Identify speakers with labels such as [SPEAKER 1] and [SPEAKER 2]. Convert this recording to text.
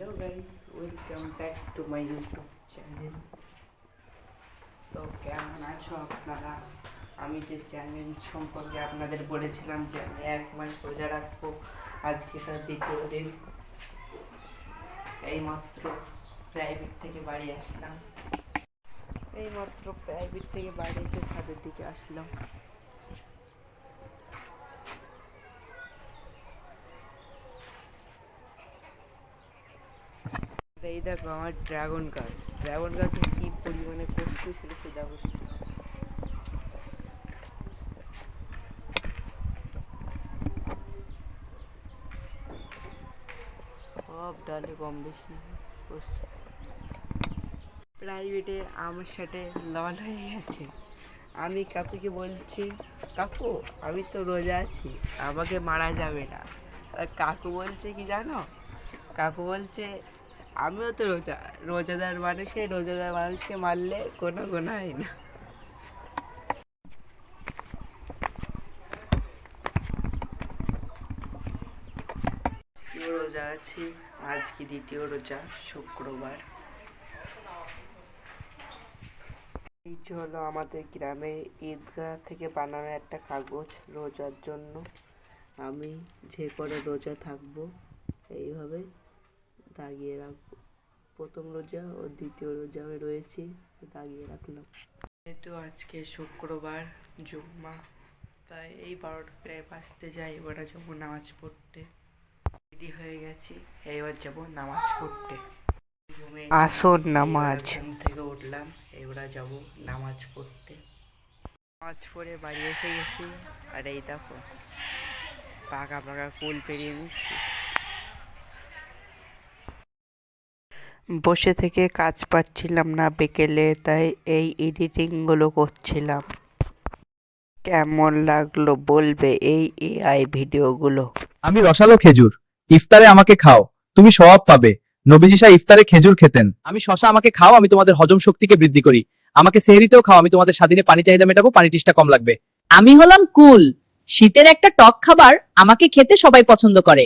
[SPEAKER 1] Hello guys, welcome back to my YouTube channel. তো কেমন আছো আপনারা? আমি যে চ্যানেল সম্পর্কে আপনাদের বলেছিলাম যে আমি 1 মাস রোজা রাখবো, আজকে তার দ্বিতীয় দিন। এইমাত্র প্রাইভেট থেকে বাড়ি আসলাম। এসে ছাদের দিকে আসলাম। এই দেখো আমার ড্রাগন গাছে কি পরিমাণে কচু ছেড়েছে দেখো। সব ডালে কম বেশি প্রাইভেটে আমার সাথে লল হয়ে গেছে। আমি কাকুকে বলছি, কাকু আমি তো রোজা আছি, আমাকে মারা যাবে না। আর কাকু বলছে কি জানো, কাকু বলছে আমিও তো রোজাদার মানুষকে মারলে কোনো গুনাহ হয় না। রোজা আছি, আজকে দ্বিতীয় রোজা, শুক্রবার। এই হলো আমাদের গ্রামে ঈদগাহ থেকে বানানো একটা কাগজ রোজার জন্য। আমি যে করে রোজা থাকবো এইভাবে দাগিয়ে রাখবো। প্রথম রোজা ও দ্বিতীয় রোজা আমি রয়েছি, দাগিয়ে রাখলাম। যেহেতু আজকে শুক্রবার, জুম্মা, তাই এই 12টা প্রায় বাজতে যাই। এবার যাবো নামাজ পড়তে। রেডি হয়ে গেছি, এবার যাবো নামাজ পড়তে। আসর নামাজ থেকে উঠলাম, এবার যাব নামাজ পড়তে। নামাজ পড়ে বাড়ি এসে গেছি, আর এই দেখো পাকা পাকা কুল পেরিয়ে নিচ্ছি। বসে থেকে কাজ পাচ্ছিলাম না বিকেলে, তাই এই এডিটিং গুলো করছিলাম। কেমন লাগলো বলবে এই এআই ভিডিওগুলো।
[SPEAKER 2] আমি রসালো খেজুর, ইফতারে আমাকে খাও, তুমি সওয়াব পাবে। নবীজি ইফতারে খেজুর খেতেন। আমি শশা, আমাকে খাও, আমি তোমাদের হজম শক্তিকে বৃদ্ধি করি। আমাকে সেহরিতেও খাও, আমি তোমাদের স্বাধীনে পানি চাহিদা মেটাবো, পানি টিস্টা কম লাগবে।
[SPEAKER 3] আমি হলাম কুল, শীতের একটা টক খাবার আমাকে খেতে সবাই পছন্দ করে।